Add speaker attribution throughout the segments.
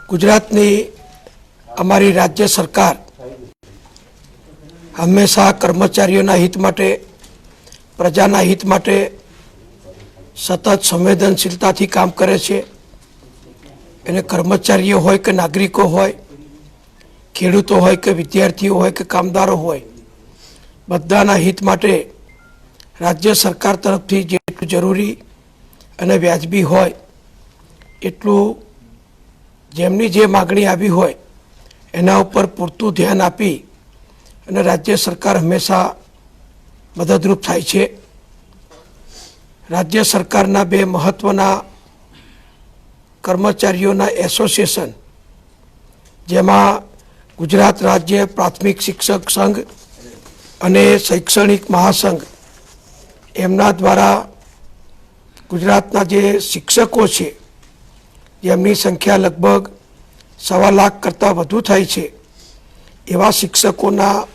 Speaker 1: ગુજરાતની અમારી રાજ્ય સરકાર હંમેશા કર્મચારીઓના હિત માટે, પ્રજાના હિત માટે સતત સંવેદનશીલતાથી કામ કરે છે. એને કર્મચારીઓ હોય કે નાગરિકો હોય, ખેડૂતો હોય કે વિદ્યાર્થીઓ હોય કે કામદારો હોય, બધાના હિત માટે રાજ્ય સરકાર તરફથી જેટલું જરૂરી અને વ્યાજબી હોય એટલું જેમની જે માગણી આવી હોય એના ઉપર પૂરતું ધ્યાન આપી અને રાજ્ય સરકાર હંમેશા મદદરૂપ થાય છે. રાજ્ય સરકારના બે મહત્ત્વના કર્મચારીઓના એસોસિએશન, જેમાં ગુજરાત રાજ્ય પ્રાથમિક શિક્ષક સંઘ અને શૈક્ષણિક મહાસંઘ, એમના દ્વારા ગુજરાતના જે શિક્ષકો છે, જેમની સંખ્યા લગભગ 1.25 લાખ કરતાં વધુ થાય છે, એવા શિક્ષકોના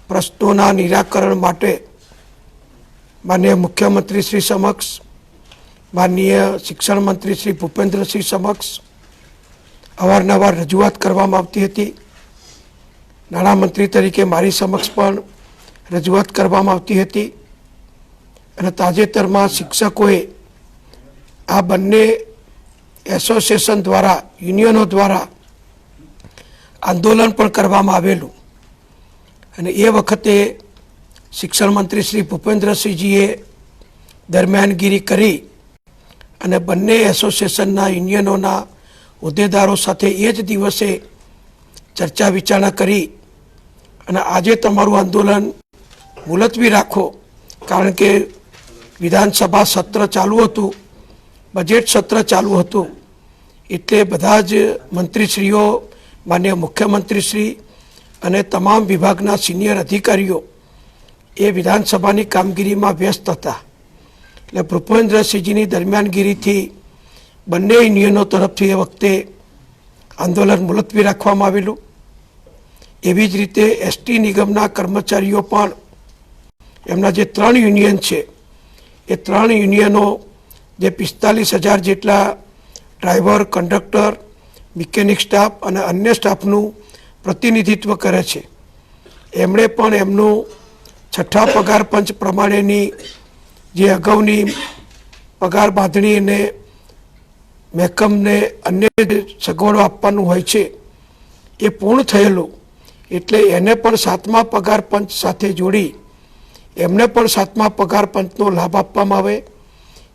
Speaker 1: પ્રશ્નોના નિરાકરણ માટે માનનીય મુખ્યમંત્રી શ્રી સમક્ષ, માનનીય શિક્ષણ મંત્રી શ્રી ભૂપેન્દ્રસિંહ સમક્ષ અવારનવાર રજૂઆત કરવામાં આવતી હતી. નાણામંત્રી તરીકે મારી સમક્ષ પણ રજૂઆત કરવામાં આવતી હતી અને તાજેતરમાં શિક્ષકોએ આ બંને એસોસિએશન દ્વારા, યુનિયનો દ્વારા આંદોલન પણ કરવામાં આવેલું અને એ વખતે શિક્ષણ મંત્રી શ્રી ભૂપેન્દ્રસિંહજીએ દરમિયાનગીરી કરી અને બંને એસોસિએશનના યુનિયનોના હોદ્દેદારો સાથે એ જ દિવસે ચર્ચા વિચારણા કરી અને આજે તમારું આંદોલન મુલતવી રાખો, કારણ કે વિધાનસભા સત્ર ચાલુ હતું, બજેટ સત્ર ચાલુ હતું, એટલે બધા જ મંત્રીશ્રીઓ, માનનીય મુખ્યમંત્રીશ્રી અને તમામ વિભાગના સિનિયર અધિકારીઓ એ વિધાનસભાની કામગીરીમાં વ્યસ્ત હતા. એટલે ભૂપેન્દ્રસિંહજીની દરમિયાનગીરીથી બંને યુનિયનો તરફથી એ વખતે આંદોલન મુલતવી રાખવામાં આવેલું. એવી જ રીતે એસટી નિગમના કર્મચારીઓ પણ, એમના જે 3 યુનિયન છે, એ 3 યુનિયનો જે 45,000 જેટલા ડ્રાઈવર, કંડક્ટર, મિકેનિક સ્ટાફ અને અન્ય સ્ટાફનું પ્રતિનિધિત્વ કરે છે, એમણે પણ એમનું 6થા પગાર પંચ પ્રમાણેની જે અગાઉની પગાર બાંધણી અને મહેકમને અન્ય સગવડો આપવાનું હોય છે એ પૂર્ણ થયેલું, એટલે એને પણ 7મા પગાર પંચ સાથે જોડી એમને પણ 7મા પગાર પંચનો લાભ આપવામાં આવે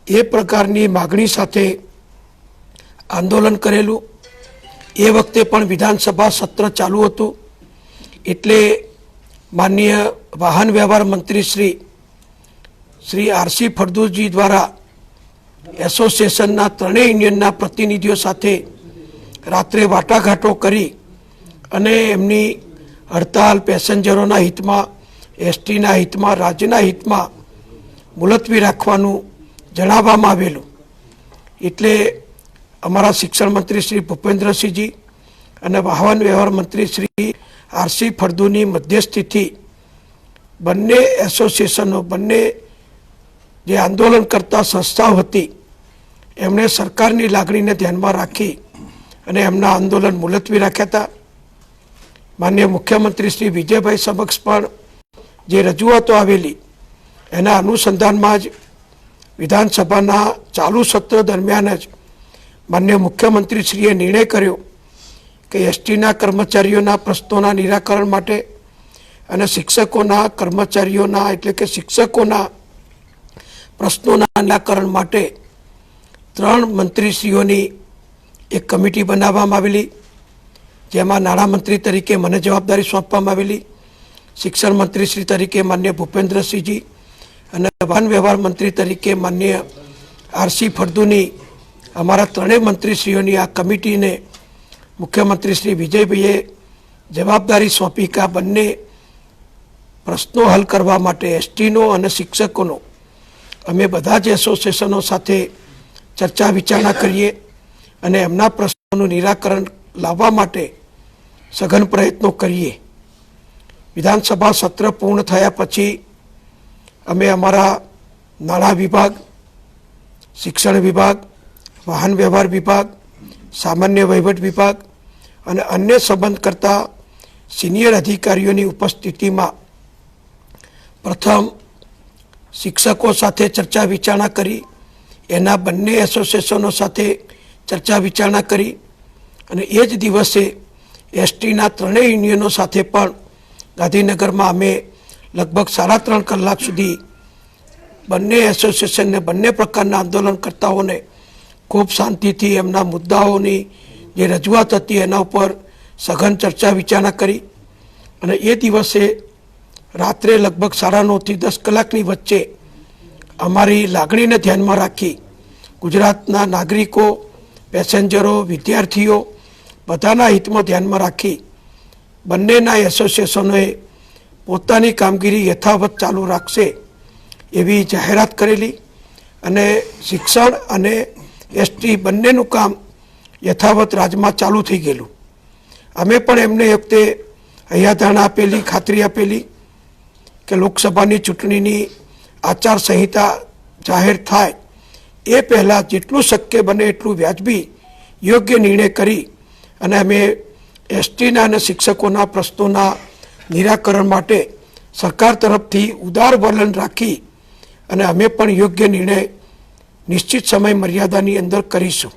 Speaker 1: એ પ્રકારની માગણી સાથે આંદોલન કરેલું. એ વખતે પણ વિધાનસભા સત્ર ચાલુ હતું, એટલે માનનીય વાહન વ્યવહાર મંત્રી શ્રી આરસી ફળદુજી દ્વારા એસોસિએશનના 3 યુનિયનના પ્રતિનિધિઓ સાથે રાત્રે વાટાઘાટો કરી અને એમની હડતાલ પેસેન્જરોના હિતમાં, એસટીના હિતમાં, રાજ્યના હિતમાં મુલતવી રાખવાનું જણાવવામાં આવેલું. એટલે અમારા શિક્ષણ મંત્રી શ્રી ભૂપેન્દ્રસિંહજી અને વાહન વ્યવહાર મંત્રી શ્રી આરસી ફળદુની મધ્યસ્થીથી બંને એસોસિએશનો, બંને જે આંદોલન કરતા સંસ્થાઓ હતી, એમણે સરકારની લાગણીને ધ્યાનમાં રાખી અને એમના આંદોલન મુલતવી રાખ્યા હતા. માનનીય મુખ્યમંત્રી શ્રી વિજયભાઈ સમક્ષ પણ જે રજૂઆતો આવેલી એના અનુસંધાનમાં જ વિધાનસભાના ચાલુ સત્ર દરમિયાન જ માનનીય મુખ્યમંત્રીશ્રીએ નિર્ણય કર્યો કે એસટીના કર્મચારીઓના પ્રશ્નોના નિરાકરણ માટે અને શિક્ષકોના કર્મચારીઓના, એટલે કે શિક્ષકોના પ્રશ્નોના નિરાકરણ માટે 3 મંત્રીશ્રીઓની એક કમિટી બનાવવામાં આવેલી, જેમાં નાણામંત્રી તરીકે મને જવાબદારી સોંપવામાં આવેલી, શિક્ષણ મંત્રીશ્રી તરીકે માનનીય ભૂપેન્દ્રસિંહજી અને વાહન વ્યવહાર મંત્રી તરીકે માનનીય આરસી ફળદુની, અમારા 3 મંત્રીશ્રીઓની આ કમિટીને મુખ્યમંત્રી શ્રી વિજયભાઈએ જવાબદારી સોંપી કે આ બંને પ્રશ્નો હલ કરવા માટે એસટીનો અને શિક્ષકોનો અમે બધા જ એસોસિએશનો સાથે ચર્ચા વિચારણા કરીએ અને એમના પ્રશ્નોનું નિરાકરણ લાવવા માટે સઘન પ્રયત્નો કરીએ. વિધાનસભા સત્ર પૂર્ણ થયા પછી અમે અમારા નાણાં વિભાગ, શિક્ષણ વિભાગ, વાહન વ્યવહાર વિભાગ, સામાન્ય વહીવટ વિભાગ અને અન્ય સંબંધ કરતા સિનિયર અધિકારીઓની ઉપસ્થિતિમાં પ્રથમ શિક્ષકો સાથે ચર્ચા વિચારણા કરી, એના બંને એસોસિએશનો સાથે ચર્ચા વિચારણા કરી અને એ જ દિવસે એસટીના ત્રણેય યુનિયનો સાથે પણ ગાંધીનગરમાં અમે લગભગ 3.5 કલાક સુધી બંને એસોસિએશનને, બંને પ્રકારના આંદોલનકર્તાઓને ખૂબ શાંતિથી એમના મુદ્દાઓની જે રજૂઆત હતી એના ઉપર સઘન ચર્ચા વિચારણા કરી અને એ દિવસે રાત્રે લગભગ 9:30 થી 10 કલાકની વચ્ચે અમારી લાગણીને ધ્યાનમાં રાખી ગુજરાતના નાગરિકો, પેસેન્જરો, વિદ્યાર્થીઓ બધાના હિતમાં ધ્યાનમાં રાખી બંનેના એસોસિએશનોએ પોતાની કામગીરી યથાવત ચાલુ રાખશે એવી જાહેરાત કરેલી અને શિક્ષણ અને એસટી બંનેનું કામ યથાવત રાજમાં ચાલુ થઈ ગયેલું. અમે પણ એમને એ વખતે હૈયાધારણા આપેલી, ખાતરી આપેલી કે લોકસભાની ચૂંટણીની આચારસંહિતા જાહેર થાય એ પહેલાં જેટલું શક્ય બને એટલું વ્યાજબી યોગ્ય નિર્ણય કરી અને અમે એસટીના અને શિક્ષકોના પ્રશ્નોના નિરાકરણ માટે સરકાર તરફથી ઉદાર વલણ રાખી અને અમે પણ યોગ્ય નિર્ણય નિશ્ચિત સમય મર્યાદાની અંદર કરીશું.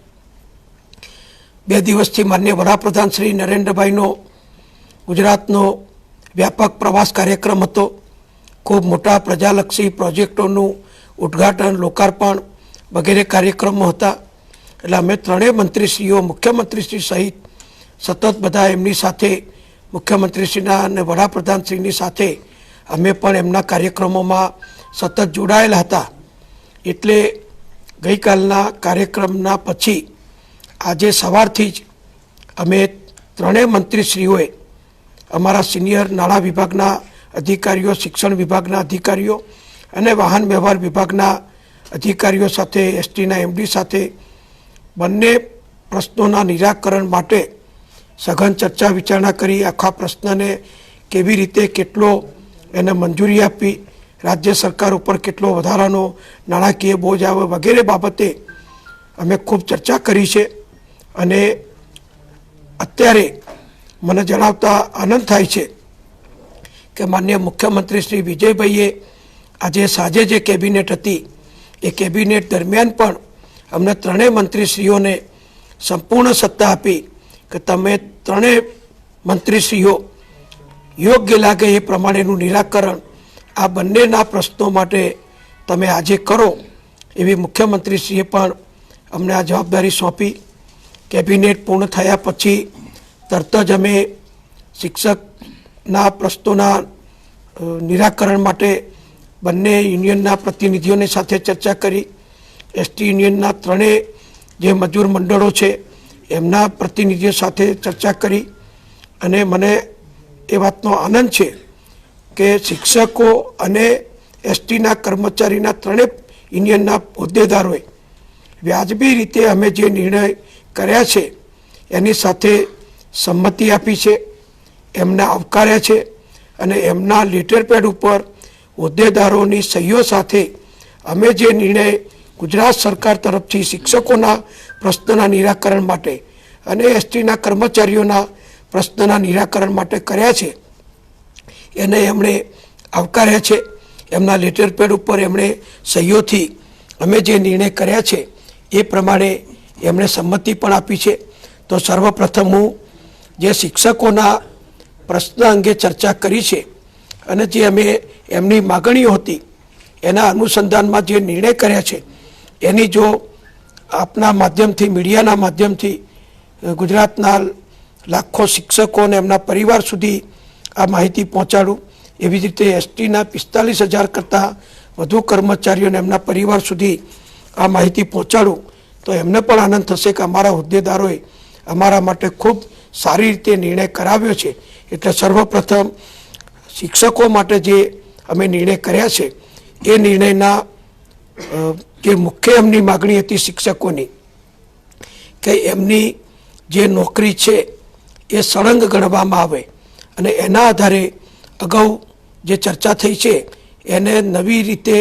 Speaker 1: 2 દિવસથી માનનીય વડાપ્રધાન શ્રી નરેન્દ્રભાઈનો ગુજરાતનો વ્યાપક પ્રવાસ કાર્યક્રમ હતો. ખૂબ મોટા પ્રજાલક્ષી પ્રોજેક્ટોનું ઉદ્ઘાટન, લોકાર્પણ વગેરે કાર્યક્રમો હતા. એટલે અમે ત્રણેય મંત્રીશ્રીઓ, મુખ્યમંત્રીશ્રી સહિત સતત બધા એમની સાથે, મુખ્યમંત્રીશ્રીના અને વડાપ્રધાનશ્રીની સાથે અમે પણ એમના કાર્યક્રમોમાં સતત જોડાયેલા હતા. એટલે ગઈકાલના કાર્યક્રમના પછી આજે સવારથી જ અમે ત્રણેય મંત્રીશ્રીઓએ અમારા સિનિયર નાણાં વિભાગના અધિકારીઓ, શિક્ષણ વિભાગના અધિકારીઓ અને વાહન વ્યવહાર વિભાગના અધિકારીઓ સાથે, એસટીના એમડી સાથે બંને પ્રશ્નોના નિરાકરણ માટે સઘન ચર્ચા વિચારણા કરી. આખા પ્રશ્નને કેવી રીતે, કેટલો એને મંજૂરી આપી, રાજ્ય સરકાર ઉપર કેટલો વધારાનો નાણાકીય બોજ આવે વગેરે બાબતે અમે ખૂબ ચર્ચા કરી છે. અને અત્યારે મને જણાવતા આનંદ થાય છે કે માનનીય મુખ્યમંત્રી શ્રી વિજયભાઈએ આજે સાંજે જે કેબિનેટ હતી એ કેબિનેટ દરમિયાન પણ અમને ત્રણેય મંત્રીશ્રીઓને સંપૂર્ણ સત્તા આપી કે તમે ત્રણેય મંત્રીશ્રીઓ યોગ્ય લાગે એ પ્રમાણેનું નિરાકરણ આ બંનેના પ્રશ્નો માટે તમે આજે કરો એવી મુખ્યમંત્રીશ્રીએ પણ અમને આ જવાબદારી સોંપી. કેબિનેટ પૂર્ણ થયા પછી તરત જ અમે શિક્ષકના પ્રશ્નોના નિરાકરણ માટે બંને યુનિયનના પ્રતિનિધિઓની સાથે ચર્ચા કરી. એસટી યુનિયનના ત્રણેય જે મજૂર મંડળો છે એમના પ્રતિનિધિઓ સાથે ચર્ચા કરી અને મને એ વાતનો આનંદ છે કે શિક્ષકો અને એસટીના કર્મચારીના ત્રણેય યુનિયનના હોદ્દેદારોએ વ્યાજબી રીતે અમે જે નિર્ણય કર્યા છે એની સાથે સંમતિ આપી છે, એમને આવકાર્યા છે અને એમના લેટરપેડ ઉપર હોદ્દેદારોની સહીઓ સાથે અમે જે નિર્ણય ગુજરાત સરકાર તરફથી શિક્ષકોના પ્રશ્નના નિરાકરણ માટે અને એસટીના કર્મચારીઓના પ્રશ્નના નિરાકરણ માટે કર્યા છે એને એમણે આવકાર્યા છે. એમના લેટરપેડ ઉપર એમણે સહીઓથી અમે જે નિર્ણય કર્યા છે એ પ્રમાણે એમણે સંમતિ પણ આપી છે. તો સર્વપ્રથમ હું જે શિક્ષકોના પ્રશ્ન અંગે ચર્ચા કરી છે અને જે અમે એમની માગણીઓ હતી એના અનુસંધાનમાં જે નિર્ણય કર્યા છે એની જો આપના માધ્યમથી, મીડિયાના માધ્યમથી ગુજરાતના લાખો શિક્ષકો અને એમના પરિવાર સુધી આ માહિતી પહોંચાડું. એવી જ રીતે એસટીના 45,000 કરતાં વધુ કર્મચારીઓને એમના પરિવાર સુધી આ માહિતી પહોંચાડું તો એમને પણ આનંદ થશે કે અમારા હોદ્દેદારોએ અમારા માટે ખૂબ સારી રીતે નિર્ણય કરાવ્યો છે. એટલે સર્વપ્રથમ શિક્ષકો માટે જે અમે નિર્ણય કર્યા છે એ નિર્ણયના જે મુખ્ય એમની માગણી હતી શિક્ષકોની કે એમની જે નોકરી છે એ સળંગ ગણવામાં આવે અને એના આધારે અગાઉ જે ચર્ચા થઈ છે એને નવી રીતે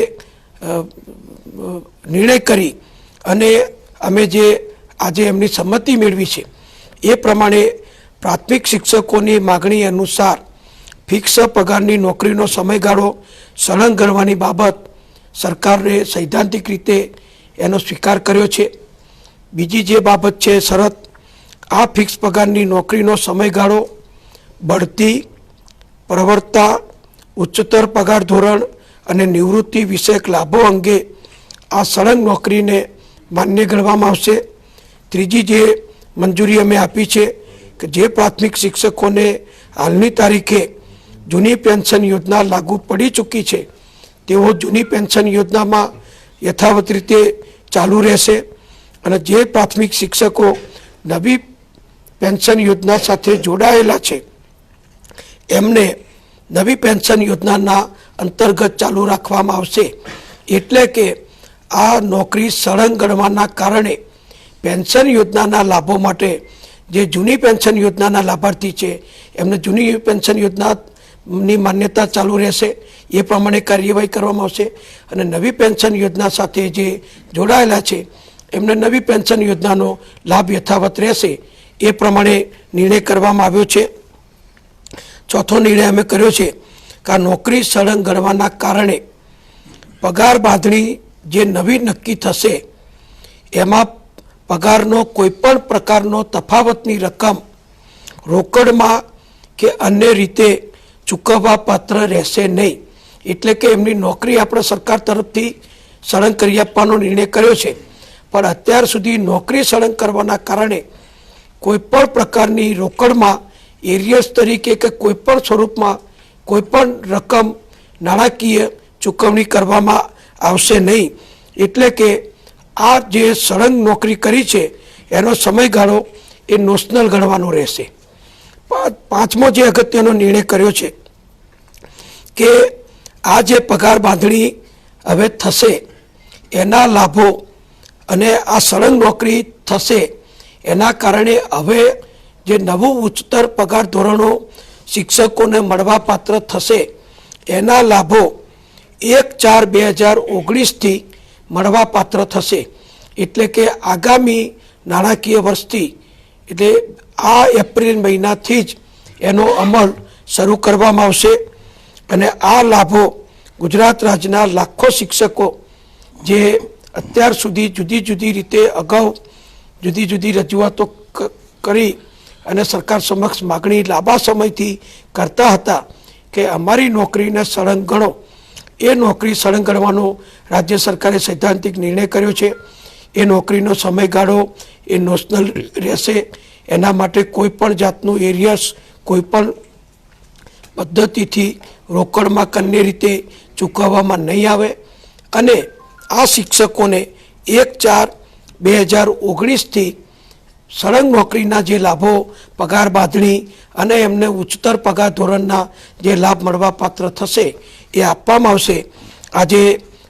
Speaker 1: નિર્ણય કરી અને અમે જે આજે એમની સંમતિ મેળવી છે એ પ્રમાણે પ્રાથમિક શિક્ષકોની માગણી અનુસાર ફિક્સ પગારની નોકરીનો સમયગાળો સળંગ ગણવાની બાબત સરકારે સૈદ્ધાંતિક રીતે એનો સ્વીકાર કર્યો છે. બીજી જે બાબત છે શરત, આ ફિક્સ પગારની નોકરીનો સમયગાળો બઢતી, પ્રવર્તા, ઉચ્ચતર પગાર ધોરણ અને નિવૃત્તિ વિષયક લાભો અંગે આ સળંગ નોકરીને માન્ય ગણવામાં આવશે. ત્રીજી જે મંજૂરી અમે આપી છે કે જે પ્રાથમિક શિક્ષકોને હાલની તારીખે જૂની પેન્શન યોજના લાગુ પડી ચૂકી છે તેઓ જૂની પેન્શન યોજનામાં યથાવત રીતે ચાલુ રહેશે અને જે પ્રાથમિક શિક્ષકો નવી પેન્શન યોજના સાથે જોડાયેલા છે એમને નવી પેન્શન યોજનાના અંતર્ગત ચાલુ રાખવામાં આવશે. એટલે કે આ નોકરી સળંગ ગણવાના કારણે પેન્શન યોજનાના લાભો માટે જે જૂની પેન્શન યોજનાના લાભાર્થી છે એમને જૂની પેન્શન યોજનાની માન્યતા ચાલુ રહેશે, એ પ્રમાણે કાર્યવાહી કરવામાં આવશે અને નવી પેન્શન યોજના સાથે જે જોડાયેલા છે એમને નવી પેન્શન યોજનાનો લાભ યથાવત રહેશે, એ પ્રમાણે નિર્ણય કરવામાં આવ્યો છે. ચોથો નિર્ણય અમે કર્યો છે કે આ નોકરી સળંગ ગણવાના કારણે પગાર બાંધણી જે નવી નક્કી થશે એમાં પગારનો કોઈપણ પ્રકારનો તફાવતની રકમ રોકડમાં કે અન્ય રીતે ચૂકવવા પાત્ર રહેશે નહીં. એટલે કે એમની નોકરી આપણે સરકાર તરફથી સળંગ કરી આપવાનો નિર્ણય કર્યો છે, પણ અત્યાર સુધી નોકરી સળંગ કરવાના કારણે કોઈપણ પ્રકારની રોકડમાં એરિયર્સ તરીકે કે કોઈપણ સ્વરૂપમાં કોઈપણ રકમ નાણાકીય ચૂકવણી કરવામાં આવશે નહીં. એટલે કે આ જે સળંગ નોકરી કરી છે એનો સમયગાળો એ નોશનલ ગણવાનો રહેશે. પાંચમો જે અગત્યનો નિર્ણય કર્યો છે કે આ જે પગાર બાંધણી હવે થશે એના લાભો અને આ સળંગ નોકરી થશે એના કારણે હવે જે નવું ઉચ્ચતર પગાર ધોરણો શિક્ષકોને મળવા પાત્ર થશે એના લાભો 1/4/2019થી મળવા પાત્ર થશે. એટલે કે આગામી નાણાકીય વર્ષથી, એટલે આ એપ્રિલ મહિનાથી જ એનો અમલ શરૂ કરવામાં આવશે અને આ લાભો ગુજરાત રાજ્યના લાખો શિક્ષકો જે અત્યાર સુધી જુદી જુદી રીતે અગાઉ જુદી જુદી રજૂઆતો કરી અને સરકાર સમક્ષ માગણી લાંબા સમયથી કરતા હતા કે અમારી નોકરીને સળંગ ગણો, એ નોકરી સળંગ ગણવાનો રાજ્ય સરકારે સૈદ્ધાંતિક નિર્ણય કર્યો છે. એ નોકરીનો સમયગાળો એ નોશનલ રહેશે. એના માટે કોઈ પણ જાતનું એરિયર્સ કોઈપણ પદ્ધતિથી રોકડમાં કન્ય રીતે ચૂકવવામાં નહીં આવે અને આ શિક્ષકોને 1/4/2019થી સળંગ નોકરીના જે લાભો પગાર બાંધણી અને એમને ઉચ્ચતર પગાર ધોરણના જે લાભ મળવા પાત્ર થશે એ આપવામાં આવશે. આજે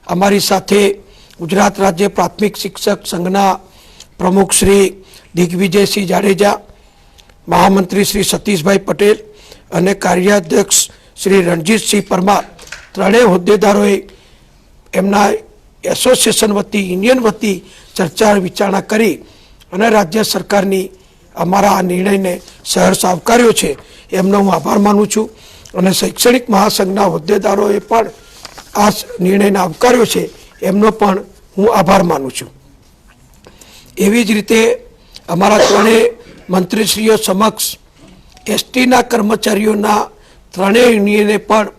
Speaker 1: અમારી સાથે ગુજરાત રાજ્ય પ્રાથમિક શિક્ષક સંઘના પ્રમુખ શ્રી દિગ્વિજયસિંહ જાડેજા, મહામંત્રી શ્રી સતીશભાઈ પટેલ અને કાર્યાધ્યક્ષ શ્રી રણજીતસિંહ પરમાર, ત્રણેય હોદ્દેદારોએ એમના એસોસિએશન વતી યુનિયન વતી ચર્ચા વિચારણા કરી અને રાજ્ય સરકારની અમારા આ નિર્ણયને સહર્ષ આવકાર્યો છે. એમનો હું આભાર માનું છું અને શૈક્ષણિક મહાસંઘના હોદ્દેદારોએ પણ આ નિર્ણયને આવકાર્યો છે, એમનો પણ હું આભાર માનું છું. એવી જ રીતે અમારા ત્રણેય મંત્રીશ્રીઓ સમક્ષ એસટીના કર્મચારીઓના ત્રણેય યુનિયને પણ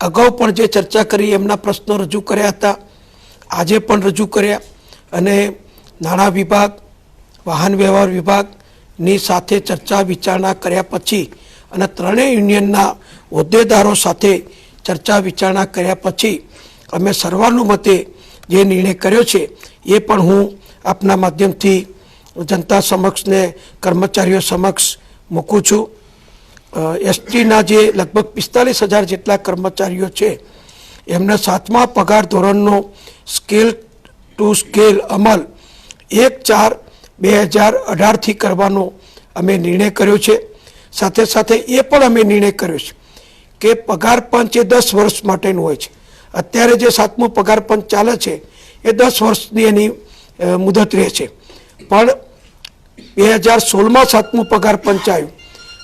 Speaker 1: અગાઉ પણ જે ચર્ચા કરી એમના પ્રશ્નો રજૂ કર્યા હતા, આજે પણ રજૂ કર્યા અને નાણાં વિભાગ, વાહન વ્યવહાર વિભાગની સાથે ચર્ચા વિચારણા કર્યા પછી અને ત્રણેય યુનિયનના હોદ્દેદારો સાથે ચર્ચા વિચારણા કર્યા પછી અમે સર્વાનુમતે જે નિર્ણય કર્યો છે એ પણ હું આપના માધ્યમથી જનતા સમક્ષ ને કર્મચારીઓ સમક્ષ મૂકું છું. એસટીના જે લગભગ 45,000 જેટલા કર્મચારીઓ છે એમને 7મા પગાર ધોરણનો સ્કેલ ટુ સ્કેલ અમલ 1/4/2018થી કરવાનો અમે નિર્ણય કર્યો છે. સાથે સાથે એ પણ અમે નિર્ણય કર્યો છે કે પગાર પંચ એ 10 વર્ષ માટેનું હોય છે અત્યારે જે 7મો પગાર પંચ ચાલે છે એ 10 વર્ષની એની મુદત રહે છે, પણ 2016માં 7મું પગાર પંચ આવ્યું,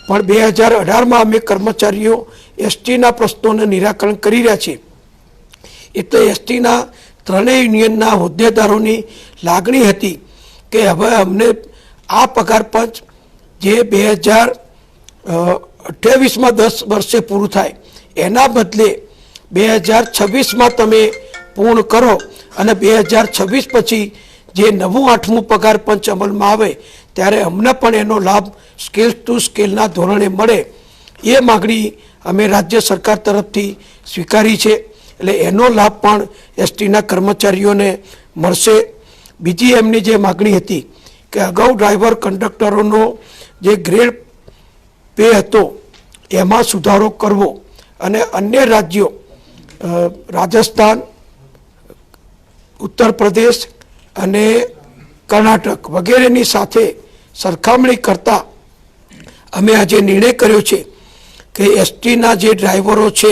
Speaker 1: પણ 2018માં અમે કર્મચારીઓ એસટીના પ્રશ્નોને નિરાકરણ કરી રહ્યા છીએ. એટલે એસટીના ત્રણેય યુનિયનના હોદ્દેદારોની લાગણી હતી કે હવે અમને આ પગાર પંચ જે 2028માં 10 વર્ષે પૂરું થાય એના બદલે 2026માં તમે પૂર્ણ કરો અને 2026 પછી જે નવું 8મું પગાર પંચ અમલમાં આવે ત્યારે અમને પણ એનો લાભ સ્કેલ ટુ સ્કેલના ધોરણે મળે, એ માગણી અમે રાજ્ય સરકાર તરફથી સ્વીકારી છે. એટલે એનો લાભ પણ એસટીના કર્મચારીઓને મળશે. બીજી એમની જે માગણી હતી કે અગાઉ ડ્રાઈવર કંડક્ટરોનો જે ગ્રેડ પે હતો એમાં સુધારો કરવો અને અન્ય રાજ્યો રાજસ્થાન, ઉત્તર પ્રદેશ અને કર્ણાટક વગેરેની સાથે સરખામણી કરતાં અમે આજે નિર્ણય કર્યો છે કે એસટીના જે ડ્રાઈવરો છે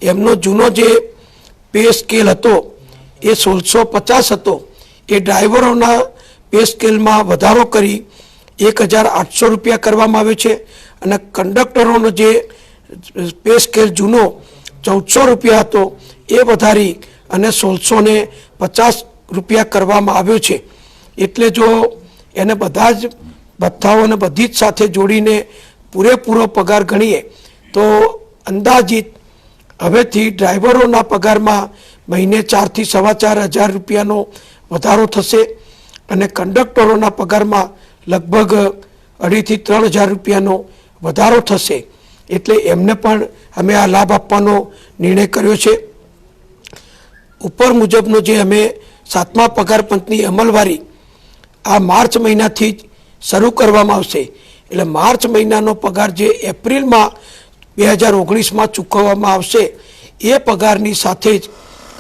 Speaker 1: એમનો જૂનો જે પે સ્કેલ હતો એ 1650 હતો, એ ડ્રાઈવરોના પે સ્કેલમાં વધારો કરી 1800 રૂપિયા કરવામાં આવ્યો છે અને કંડક્ટરોનો જે પે સ્કેલ જૂનો 1400 રૂપિયા હતો એ વધારી અને 1650 રૂપિયા કરવામાં આવ્યો છે. એટલે જો એને બધા જ ભથ્થાઓને બધી જ સાથે જોડીને પૂરેપૂરો પગાર ગણીએ તો અંદાજિત હવેથી ડ્રાઈવરોના પગારમાં મહિને 4,000 થી 4,500 રૂપિયાનો વધારો થશે અને કંડક્ટરોના પગારમાં લગભગ 2,500 થી 3,000 રૂપિયાનો વધારો થશે. એટલે એમને પણ અમે આ લાભ આપવાનો નિર્ણય કર્યો છે. ઉપર મુજબનો જે અમે 7મા પગાર પંચની અમલવારી આ માર્ચ મહિનાથી જ શરૂ કરવામાં આવશે. એટલે માર્ચ મહિનાનો પગાર જે એપ્રિલમાં 2019માં ચૂકવવામાં આવશે એ પગારની સાથે જ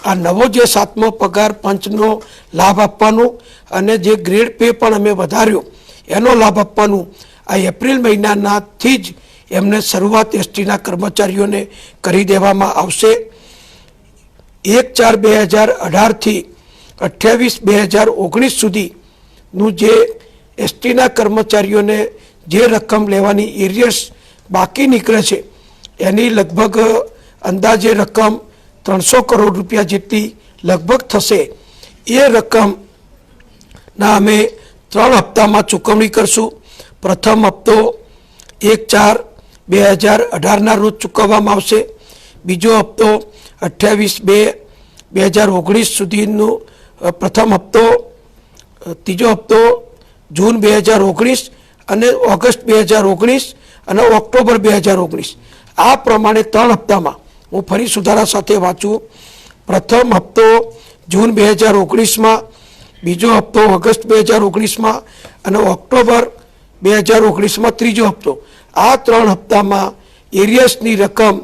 Speaker 1: આ નવો જે 7મો પગાર પંચનો લાભ આપવાનું અને જે ગ્રેડ પે પણ અમે વધાર્યો એનો લાભ આપવાનું આ એપ્રિલ મહિનાથી જ એમને શરૂઆત એસટીના કર્મચારીઓને કરી દેવામાં આવશે. 1/4/2018થી 28/2019 સુધીનું જે એસટીના કર્મચારીઓને જે રકમ લેવાની એરિયર્સ બાકી નીકળે છે એની લગભગ અંદાજે રકમ 300 કરોડ રૂપિયા જેટલી લગભગ થશે. એ રકમના અમે 3 હપ્તામાં ચૂકવણી કરશું. પ્રથમ હપ્તો 1/4/2018ના રોજ ચૂકવવામાં આવશે. બીજો હપ્તો 28/2/2019 સુધીનો પ્રથમ હપ્તો, ત્રીજો હપ્તો જૂન 2019 અને ઓગસ્ટ 2019 અને ઓક્ટોબર 2019. આ પ્રમાણે 3 હપ્તામાં હું ફરી સુધારા સાથે વાંચું. પ્રથમ હપ્તો જૂન 2019માં, બીજો હપ્તો ઓગસ્ટ 2019માં અને ઓક્ટોબર 2019માં ત્રીજો હપ્તો. આ 3 હપ્તામાં એરિયર્સની રકમ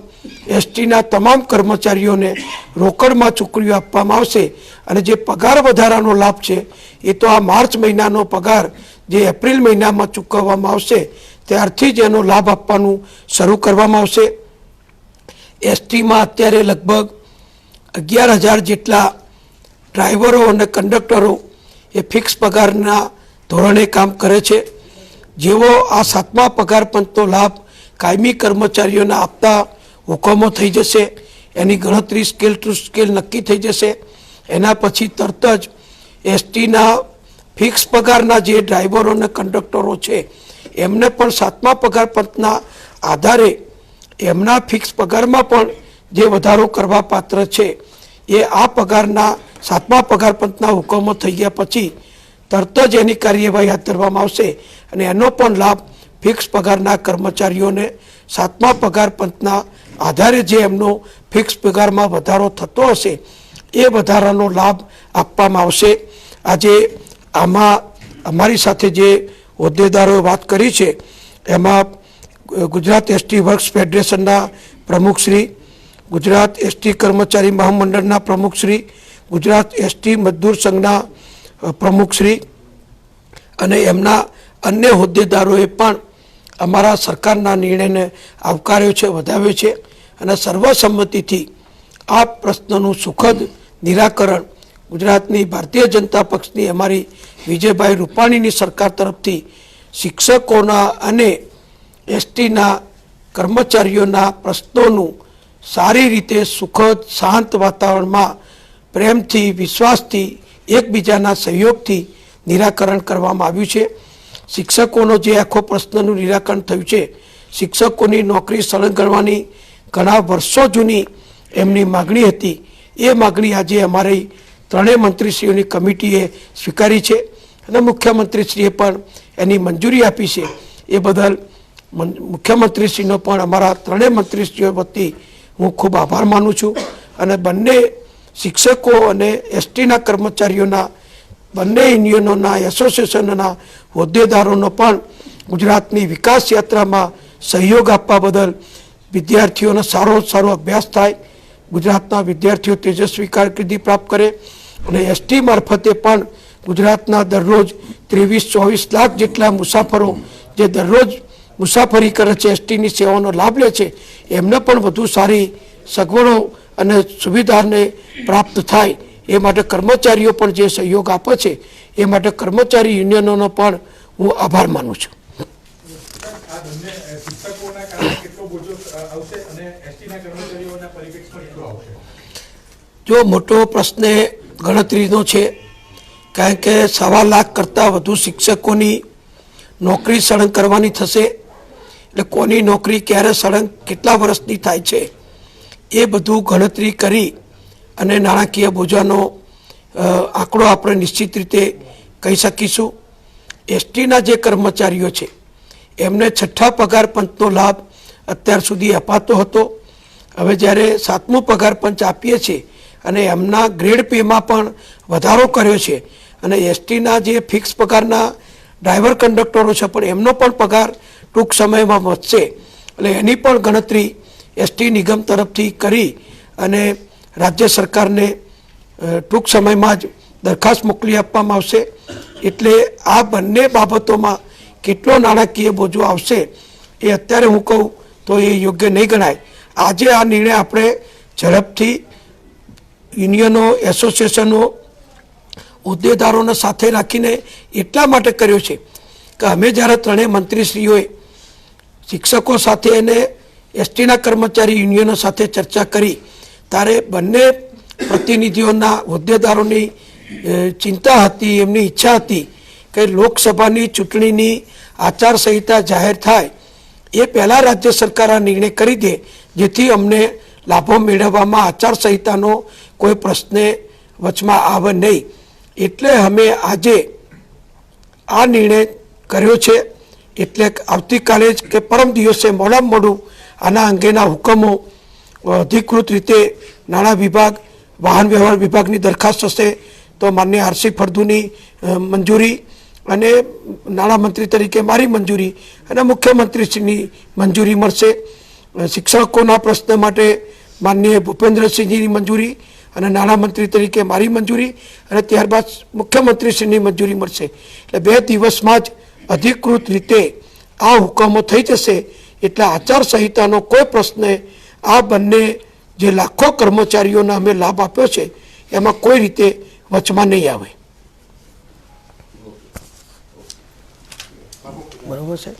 Speaker 1: એસટીના તમામ કર્મચારીઓને રોકડમાં ચૂકવી આપવામાં આવશે અને જે પગાર વધારાનો લાભ છે એ તો આ માર્ચ મહિનાનો પગાર જે એપ્રિલ મહિનામાં ચૂકવવામાં આવશે ત્યારથી જ એનો લાભ આપવાનું શરૂ કરવામાં આવશે. એસટીમાં અત્યારે લગભગ 11,000 જેટલા ડ્રાઈવરો અને કંડક્ટરો એ ફિક્સ પગારના ધોરણે કામ કરે છે. જેવો આ 7મા પગાર પંચનો લાભ કાયમી કર્મચારીઓને આપતા હુકમો થઈ જશે, એની ગણતરી સ્કેલ ટુ સ્કેલ નક્કી થઈ જશે, એના પછી તરત જ એસટીના ફિક્સ પગારના જે ડ્રાઈવરો અને કંડક્ટરો છે એમને પણ 7મા પગાર પંચના આધારે એમના ફિક્સ પગારમાં પણ જે વધારો કરવા પાત્ર છે એ આ પગારના 7મા પગાર પંચના હુકમો થઈ ગયા પછી તરત જ એની કાર્યવાહી હાથ ધરવામાં આવશે અને એનો પણ લાભ ફિક્સ પગારના કર્મચારીઓને 7મા પગાર પંચના આધારે જે એમનો ફિક્સ પગારમાં વધારો થતો હશે એ વધારાનો લાભ આપવામાં આવશે. આજે આમાં અમારી સાથે જે હોદ્દેદારોએ વાત કરી છે એમાં ગુજરાત એસટી વર્ક્સ ફેડરેશનના પ્રમુખશ્રી, ગુજરાત એસટી કર્મચારી મહામંડળના પ્રમુખશ્રી, ગુજરાત એસટી મજદૂર સંઘના પ્રમુખશ્રી અને એમના અન્ય હોદ્દેદારોએ પણ અમારા સરકારના નિર્ણયને આવકાર્યો છે, વધાવ્યો છે અને સર્વસંમતિથી આ પ્રશ્નનું સુખદ નિરાકરણ ગુજરાતની ભારતીય જનતા પક્ષની અમારી વિજયભાઈ રૂપાણીની સરકાર તરફથી શિક્ષકોના અને એસટીના કર્મચારીઓના પ્રશ્નોનું સારી રીતે સુખદ શાંત વાતાવરણમાં પ્રેમથી વિશ્વાસથી એકબીજાના સહયોગથી નિરાકરણ કરવામાં આવ્યું છે. શિક્ષકોનો જે આખો પ્રશ્નનું નિરાકરણ થયું છે, શિક્ષકોની નોકરી સંલગ્નવાની ઘણા વર્ષો જૂની એમની માગણી હતી, એ માગણી આજે અમારી ત્રણેય મંત્રીશ્રીઓની કમિટીએ સ્વીકારી છે અને મુખ્યમંત્રીશ્રીએ પણ એની મંજૂરી આપી છે. એ બદલ મુખ્યમંત્રીશ્રીનો પણ અમારા ત્રણેય મંત્રીશ્રીઓ વતી હું ખૂબ આભાર માનું છું અને બંને શિક્ષકો અને એસટીના કર્મચારીઓના બંને યુનિયનોના એસોસિએશનોના હોદ્દેદારોનો પણ ગુજરાતની વિકાસ યાત્રામાં સહયોગ આપવા બદલ વિદ્યાર્થીઓનો સારો અભ્યાસ થાય, ગુજરાતના વિદ્યાર્થીઓ તેજસ્વી કારકિર્દી પ્રાપ્ત કરે અને એસટી મારફતે પણ ગુજરાતના દરરોજ 23-24 લાખ જેટલા મુસાફરો જે દરરોજ મુસાફરી કરે છે, એસટીની સેવાનો લાભ લે છે, એમને પણ વધુ સારી સગવડો અને સુવિધાને પ્રાપ્ત થાય એ માટે કર્મચારીઓ પણ જે સહયોગ આપે છે એ માટે કર્મચારી યુનિયનોનો પણ હું આભાર માનું છું. જો મોટો પ્રશ્ન ગણતરીનો છે, કારણ કે 1.25 લાખ કરતાં વધુ શિક્ષકોની નોકરી સળંગ કરવાની થશે. એટલે કોની નોકરી ક્યારે સળંગ કેટલા વર્ષની થાય છે એ બધું ગણતરી કરી અને નાણાકીય બોજાનો આંકડો આપણે નિશ્ચિત રીતે કહી શકીશું. એસટીના જે કર્મચારીઓ છે એમને 6થા પગાર પંચનો લાભ અત્યાર સુધી અપાતો હતો. હવે જ્યારે 7મું પગાર પંચ આપીએ છીએ અને એમના ગ્રેડ પેમાં પણ વધારો કર્યો છે અને એસટીના જે ફિક્સ પગારના ડ્રાઈવર કંડક્ટરો છે પણ એમનો પણ પગાર ટૂંક સમયમાં વધશે. એટલે એની પણ ગણતરી એસટી નિગમ તરફથી કરી અને રાજ્ય સરકારને ટૂંક સમયમાં જ દરખાસ્ત મોકલી આપવામાં આવશે. એટલે આ બંને બાબતોમાં કેટલો નાણાકીય બોજો આવશે એ અત્યારે હું કહું તો એ યોગ્ય નહીં ગણાય. આજે આ નિર્ણય આપણે ઝડપથી યુનિયનો, એસોસિએશનો, હોદ્દેદારોને સાથે રાખીને એટલા માટે કર્યો છે કે અમે જ્યારે ત્રણેય મંત્રીશ્રીઓએ શિક્ષકો સાથે અને એસટીના કર્મચારી યુનિયનો સાથે ચર્ચા કરી ત્યારે બંને પ્રતિનિધિઓના હોદ્દેદારોની ચિંતા હતી, એમની ઈચ્છા હતી કે લોકસભાની ચૂંટણીની આચારસંહિતા જાહેર થાય એ પહેલાં રાજ્ય સરકાર આ નિર્ણય કરી દે, જેથી અમને લાભો મેળવવામાં આચારસંહિતાનો કોઈ પ્રશ્ન વચમાં આવે નહીં. એટલે અમે આજે આ નિર્ણય કર્યો છે. એટલે આવતીકાલે જ કે પરમ દિવસે મોડામાં મોડું આના અંગેના હુકમો અધિકૃત રીતે નાણાં વિભાગ, વાહન વ્યવહાર વિભાગની દરખાસ્ત હશે તો માનનીય આરસી ફળદુની મંજૂરી અને નાણામંત્રી તરીકે મારી મંજૂરી અને મુખ્યમંત્રીશ્રીની મંજૂરી મળશે. શિક્ષકોના પ્રશ્ન માટે માનનીય ભૂપેન્દ્રસિંહજીની મંજૂરી અને નાણામંત્રી તરીકે મારી મંજૂરી અને ત્યારબાદ મુખ્યમંત્રીશ્રીની મંજૂરી મળશે. એટલે 2 દિવસમાં જ અધિકૃત રીતે આ હુકમો થઈ જશે. એટલે આચારસંહિતાનો કોઈ પ્રશ્ન આ બંને જે લાખો કર્મચારીઓને અમે લાભ આપ્યો છે એમાં કોઈ રીતે વચમાં નહીં આવે. બરાબર છે.